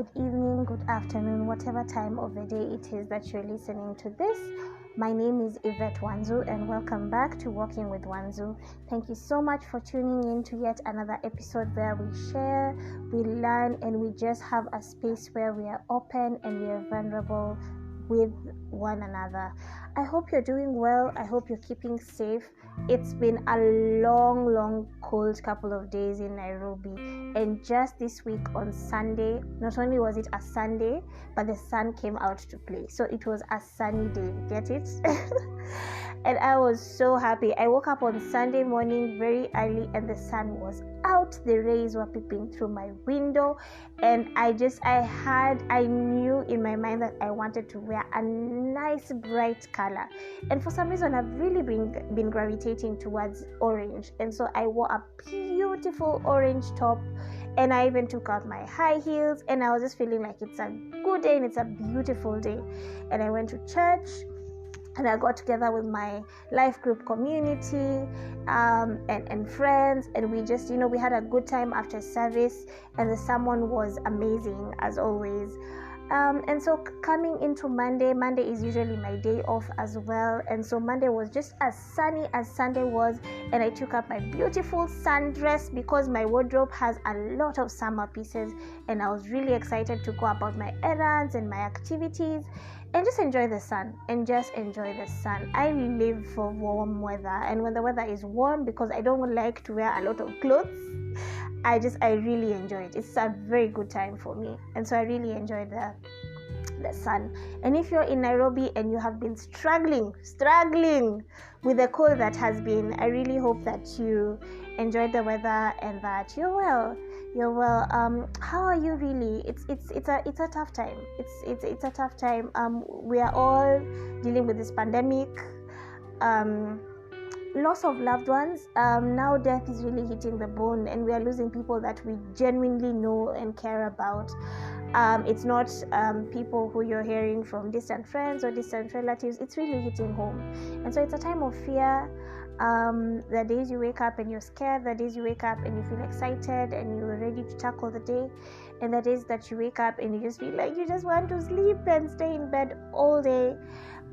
good evening, good afternoon, whatever time of the day it is that you're listening to this. My name is Yvette Wanzu and welcome back to Walking with Wanzu. Thank you so much for tuning in to yet another episode where we share, we learn, and we just have a space where we are open and we are vulnerable with one another. I hope you're doing well. I hope you're keeping safe. It's been a long cold couple of days in Nairobi, and just this week on Sunday, not only was it a Sunday, but the sun came out to play, so it was a sunny day. Get it? And I was so happy. I woke up on Sunday morning very early and the sun was out. The rays were peeping through my window, and I knew in my mind that I wanted to wear a nice bright color, and for some reason I've really been gravitating towards orange, and so I wore a beautiful orange top, and I even took out my high heels, and I was just feeling like it's a good day and it's a beautiful day. And I went to church and I got together with my life group community and friends, and we just, we had a good time after service, and the sermon was amazing as always. And so coming into Monday is usually my day off as well, and so Monday was just as sunny as Sunday was, and I took up my beautiful sundress because my wardrobe has a lot of summer pieces, and I was really excited to go about my errands and my activities and just enjoy the sun. I live for warm weather, and when the weather is warm, because I don't like to wear a lot of clothes, I really enjoy it. It's a very good time for me, and so I really enjoy the sun. And if you're in Nairobi and you have been struggling with the cold that has been, I really hope that you enjoyed the weather and that you're well. How are you really? It's a tough time. It's a tough time. We are all dealing with this pandemic. Loss of loved ones. Now death is really hitting the bone, and we are losing people that we genuinely know and care about. It's not people who you're hearing from distant friends or distant relatives. It's really hitting home, and so it's a time of fear. The days you wake up and you're scared, the days you wake up and you feel excited and you're ready to tackle the day, and the days that you wake up and you just feel like you just want to sleep and stay in bed all day.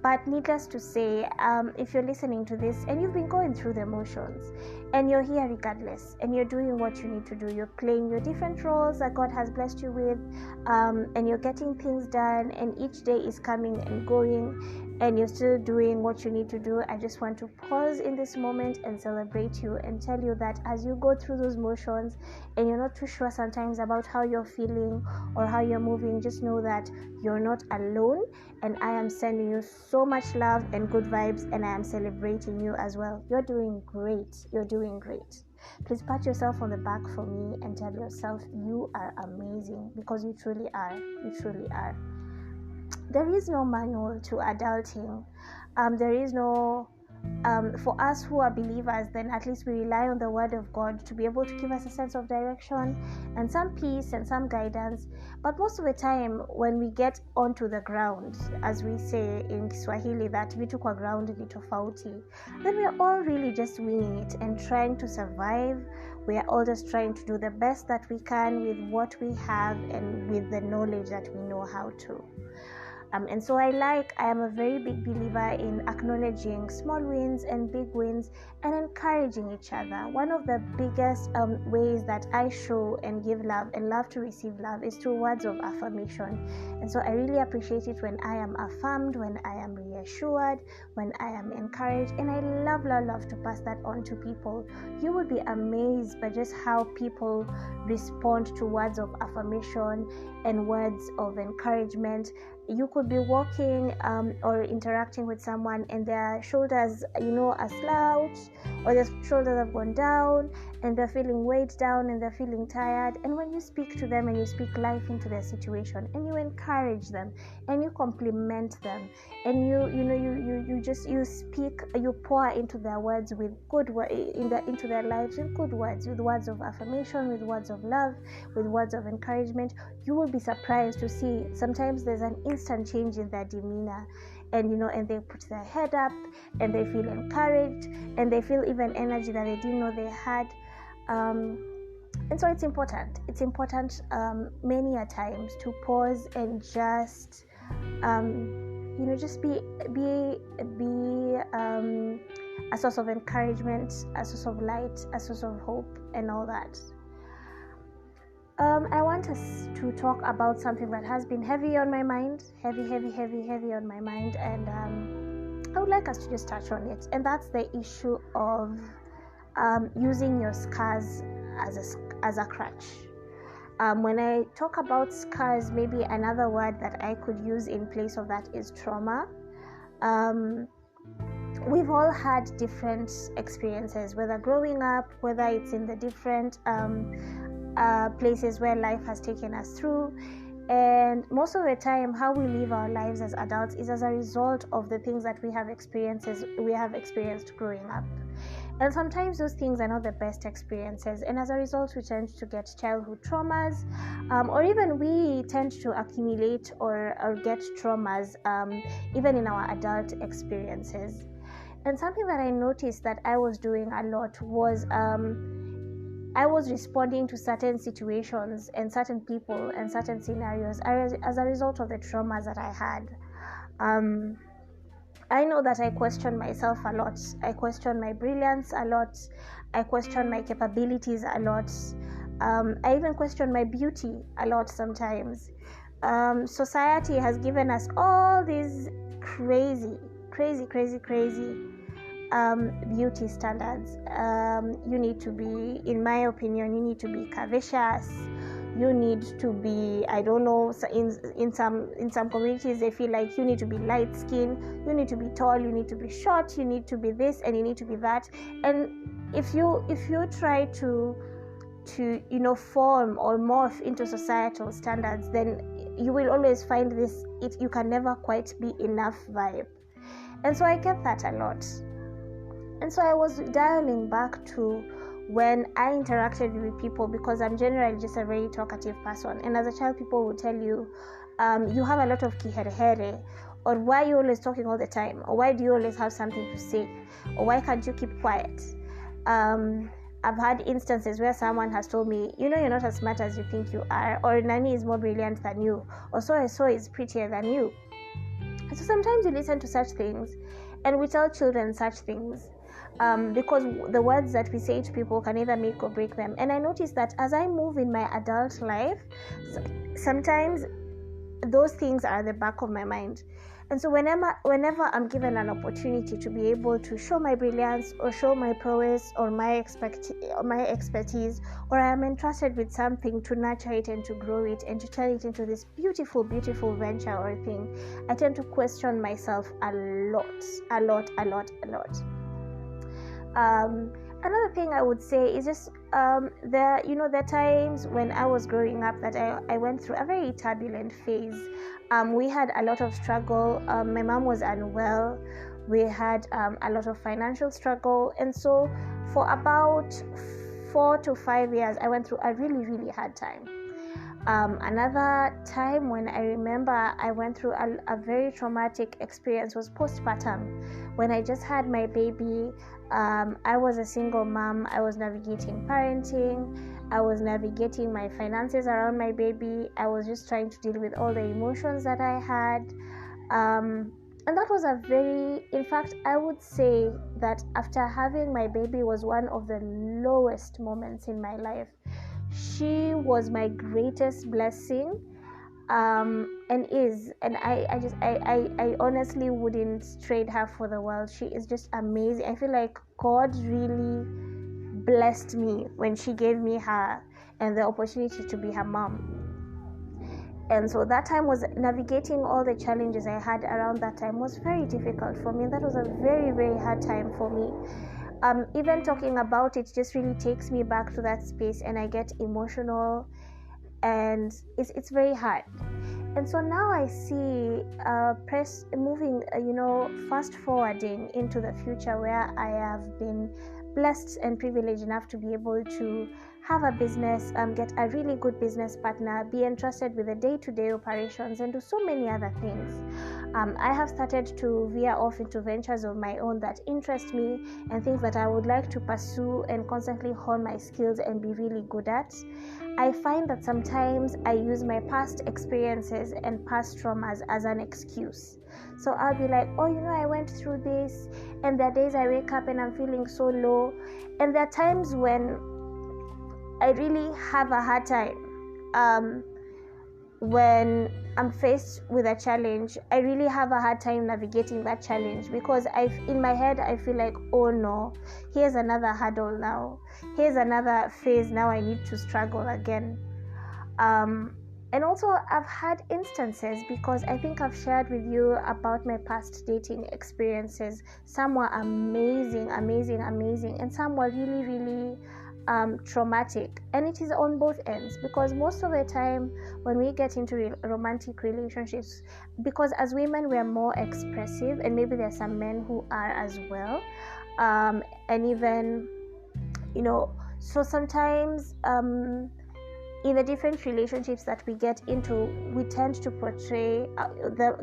But needless to say, if you're listening to this and you've been going through the emotions and you're here regardless and you're doing what you need to do, you're playing your different roles that God has blessed you with, and you're getting things done, and each day is coming and going, and you're still doing what you need to do, I just want to pause in this moment and celebrate you and tell you that as you go through those motions and you're not too sure sometimes about how you're feeling or how you're moving, just know that you're not alone, and I am sending you so much love and good vibes, and I am celebrating you as well. You're doing great. Please pat yourself on the back for me and tell yourself you are amazing, because you truly are. There is no manual to adulting. There is no for us who are believers, then at least we rely on the word of God to be able to give us a sense of direction and some peace and some guidance. But most of the time when we get onto the ground, as we say in Swahili, that vitu kwa ground ni tofauti, then we are all really just winging it and trying to survive. We are all just trying to do the best that we can with what we have and with the knowledge that we know how to. And so I am a very big believer in acknowledging small wins and big wins and encouraging each other. One of the biggest ways that I show and give love and love to receive love is through words of affirmation. And so I really appreciate it when I am affirmed, when I am reassured, when I am encouraged, and I love to pass that on to people. You would be amazed by just how people respond to words of affirmation and words of encouragement. You could be walking or interacting with someone and their shoulders, are slouched, or their shoulders have gone down and they're feeling weighed down and they're feeling tired. And when you speak to them and you speak life into their situation and you encourage them and you compliment them and you pour into their words with good into their lives with good words, with words of affirmation, with words of love, with words of encouragement, you will be surprised to see sometimes there's an instant change in their demeanor, and they put their head up and they feel encouraged and they feel even energy that they didn't know they had. And so it's important many a times to pause and just just be a source of encouragement, a source of light, a source of hope, and all that. I want us to talk about something that has been heavy on my mind, heavy on my mind, and I would like us to just touch on it, and that's the issue of using your scars as a crutch. When I talk about scars, maybe another word that I could use in place of that is trauma. We've all had different experiences, whether growing up, whether it's in the different places where life has taken us through. And most of the time, how we live our lives as adults is as a result of the things that we have experienced growing up. And sometimes those things are not the best experiences, and as a result we tend to get childhood traumas, or even we tend to accumulate or get traumas even in our adult experiences. And something that I noticed that I was doing a lot was I was responding to certain situations and certain people and certain scenarios as a result of the traumas that I had. I know that I question myself a lot. I question my brilliance a lot. I question my capabilities a lot. I even question my beauty a lot sometimes. Society has given us all these crazy beauty standards. You need to be, in my opinion, you need to be curvaceous. You need to be, I don't know, in some communities they feel like you need to be light skinned, you need to be tall, you need to be short, you need to be this, and you need to be that. And if you try to form or morph into societal standards, then you will always find you can never quite be enough vibe. And so I get that a lot. And so I was dialing back to when I interacted with people, because I'm generally just a very talkative person, and as a child people will tell you you have a lot of kiherehere, or why are you always talking all the time, or why do you always have something to say, or why can't you keep quiet. I've had instances where someone has told me, you're not as smart as you think you are, or Nani is more brilliant than you, or so is prettier than you. So sometimes we listen to such things and we tell children such things because the words that we say to people can either make or break them. And I noticed that as I move in my adult life, sometimes those things are at the back of my mind. And so whenever I'm given an opportunity to be able to show my brilliance or show my prowess or my expertise, or I am entrusted with something to nurture it and to grow it and to turn it into this beautiful venture or thing, I tend to question myself a lot. Another thing I would say is just the times when I was growing up that I went through a very turbulent phase. We had a lot of struggle. My mom was unwell. We had a lot of financial struggle, and so for about 4 to 5 years I went through a really hard time. Another time when I remember I went through a very traumatic experience was postpartum. When I just had my baby, I was a single mom. I was navigating parenting. I was navigating my finances around my baby. I was just trying to deal with all the emotions that I had. And that was in fact, I would say that after having my baby was one of the lowest moments in my life. She was my greatest blessing, and I honestly wouldn't trade her for the world. She is just amazing. I feel like God really blessed me when she gave me her and the opportunity to be her mom. And so that time was navigating all the challenges I had around that time was very difficult for me. That was a very hard time for me. Even talking about it just really takes me back to that space, and I get emotional, and it's very hard. And so now I see fast forwarding into the future, where I have been blessed and privileged enough to be able to have a business, get a really good business partner, be entrusted with the day-to-day operations, and do so many other things. I have started to veer off into ventures of my own that interest me and things that I would like to pursue and constantly hone my skills and be really good at. I find that sometimes I use my past experiences and past traumas as an excuse. So I'll be like, oh, I went through this, and there are days I wake up and I'm feeling so low, and there are times when I really have a hard time. When I'm faced with a challenge, I really have a hard time navigating that challenge, because in my head I feel like, oh no, here's another hurdle now, here's another phase, now I need to struggle again. And also I've had instances, because I think I've shared with you about my past dating experiences. Some were amazing, and some were really, really traumatic, and it is on both ends, because most of the time when we get into romantic relationships, because as women we are more expressive, and maybe there are some men who are as well, and even so sometimes in the different relationships that we get into, we tend to portray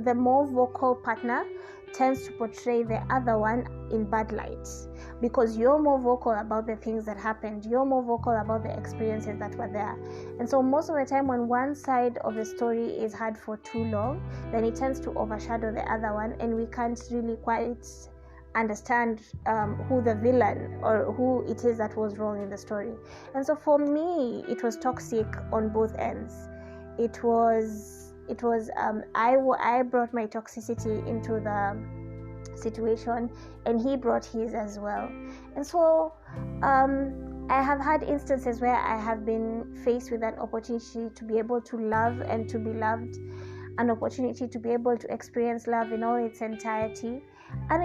the more vocal partner tends to portray the other one in bad light, because you're more vocal about the things that happened, you're more vocal about the experiences that were there. And so most of the time when one side of the story is heard for too long, then it tends to overshadow the other one, and we can't really quite understand who the villain or who it is that was wrong in the story. And so for me, it was toxic on both ends. It was I brought my toxicity into the situation, and he brought his as well. And so I have had instances where I have been faced with an opportunity to be able to love and to be loved, an opportunity to be able to experience love in all its entirety, I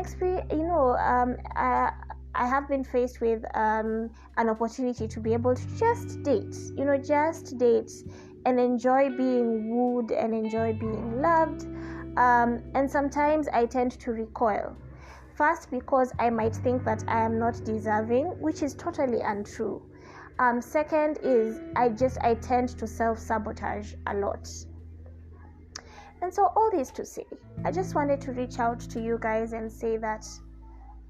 have been faced with an opportunity to be able to just date and enjoy being wooed and enjoy being loved. And sometimes I tend to recoil. First, because I might think that I am not deserving, which is totally untrue. Second is I tend to self-sabotage a lot. And so all this to say, I just wanted to reach out to you guys and say that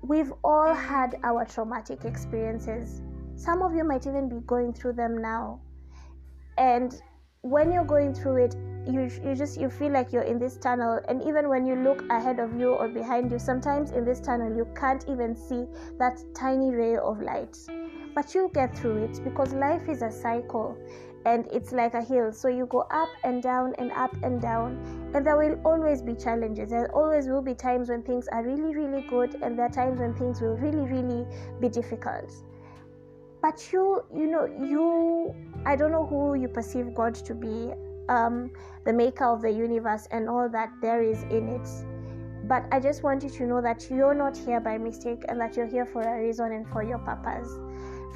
we've all had our traumatic experiences. Some of you might even be going through them now. And when you're going through it, you feel like you're in this tunnel, and even when you look ahead of you or behind you, sometimes in this tunnel you can't even see that tiny ray of light. But you'll get through it, because life is a cycle and it's like a hill. So you go up and down and up and down, and there will always be challenges. There always will be times when things are really, really good, and there are times when things will really, really be difficult. But I don't know who you perceive God to be, the maker of the universe and all that there is in it. But I just want you to know that you're not here by mistake, and that you're here for a reason and for your purpose,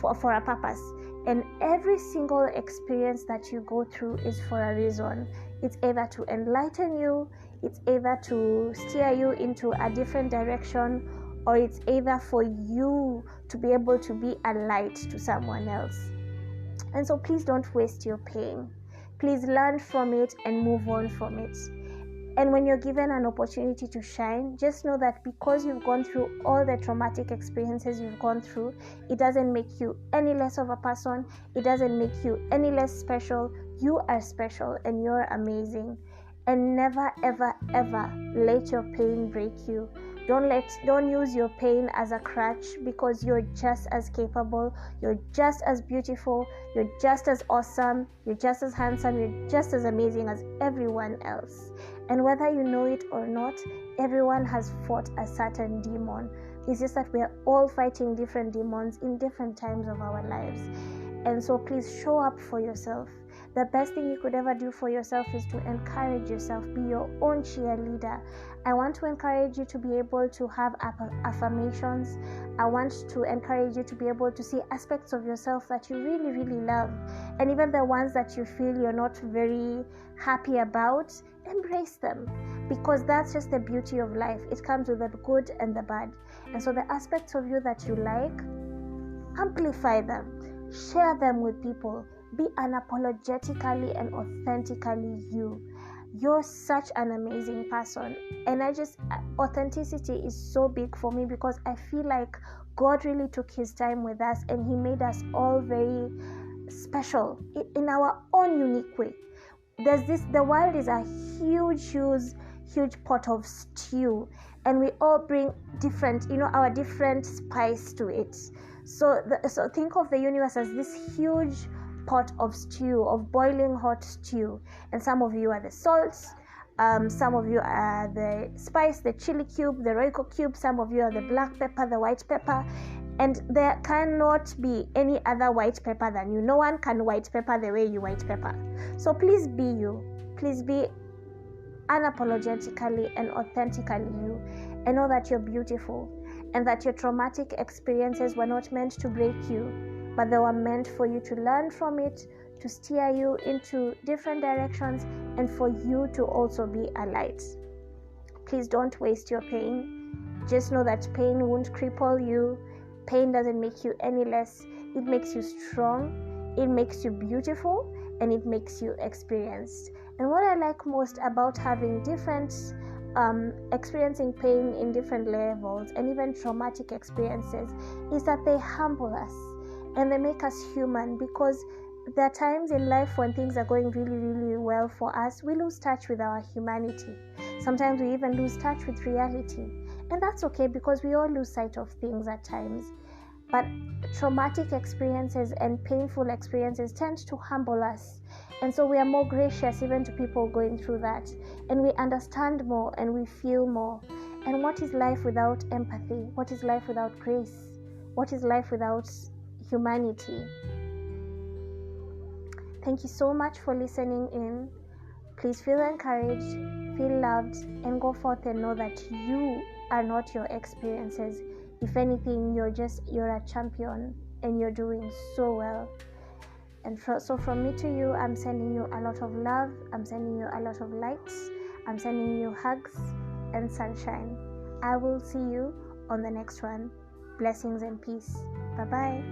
for a purpose. And every single experience that you go through is for a reason. It's either to enlighten you, it's either to steer you into a different direction, or it's either for you to be able to be a light to someone else. And so please don't waste your pain. Please learn from it and move on from it. And when you're given an opportunity to shine, just know that because you've gone through all the traumatic experiences you've gone through, it doesn't make you any less of a person. It doesn't make you any less special. You are special and you're amazing. And never, ever, ever let your pain break you. Don't use your pain as a crutch, because you're just as capable, you're just as beautiful, you're just as awesome, you're just as handsome, you're just as amazing as everyone else. And whether you know it or not, everyone has fought a certain demon. It's just that we're all fighting different demons in different times of our lives. And so please show up for yourself. The best thing you could ever do for yourself is to encourage yourself. Be your own cheerleader. I want to encourage you to be able to have affirmations. I want to encourage you to be able to see aspects of yourself that you really, really love. And even the ones that you feel you're not very happy about, embrace them. Because that's just the beauty of life. It comes with the good and the bad. And so the aspects of you that you like, amplify them, share them with people. Be unapologetically and authentically you. You're such an amazing person, and authenticity is so big for me because I feel like God really took his time with us and he made us all very special in our own unique way. The world is a huge pot of stew, and we all bring different, our different spice to it. So think of the universe as this huge pot of stew, of boiling hot stew, and some of you are the salts, some of you are the spice, the chili cube, the Royco cube, some of you are the black pepper, the white pepper, and there cannot be any other white pepper than you. No one can white pepper the way you white pepper. So please be you. Please be unapologetically and authentically you, and know that you're beautiful, and that your traumatic experiences were not meant to break you, but they were meant for you to learn from it, to steer you into different directions, and for you to also be a light. Please don't waste your pain. Just know that pain won't cripple you. Pain doesn't make you any less. It makes you strong, it makes you beautiful, and it makes you experienced. And what I like most about having experiencing pain in different levels and even traumatic experiences is that they humble us and they make us human, because there are times in life when things are going really, really well for us, we lose touch with our humanity. Sometimes we even lose touch with reality. And that's okay, because we all lose sight of things at times. But traumatic experiences and painful experiences tend to humble us. And so we are more gracious even to people going through that. And we understand more and we feel more. And what is life without empathy? What is life without grace? What is life without humanity? Thank you so much for listening in. Please feel encouraged, feel loved, and go forth and know that you are not your experiences. If anything, you're a champion and you're doing so well. And so from me to you, I'm sending you a lot of love. I'm sending you a lot of lights. I'm sending you hugs and sunshine. I will see you on the next one. Blessings and peace. Bye-bye.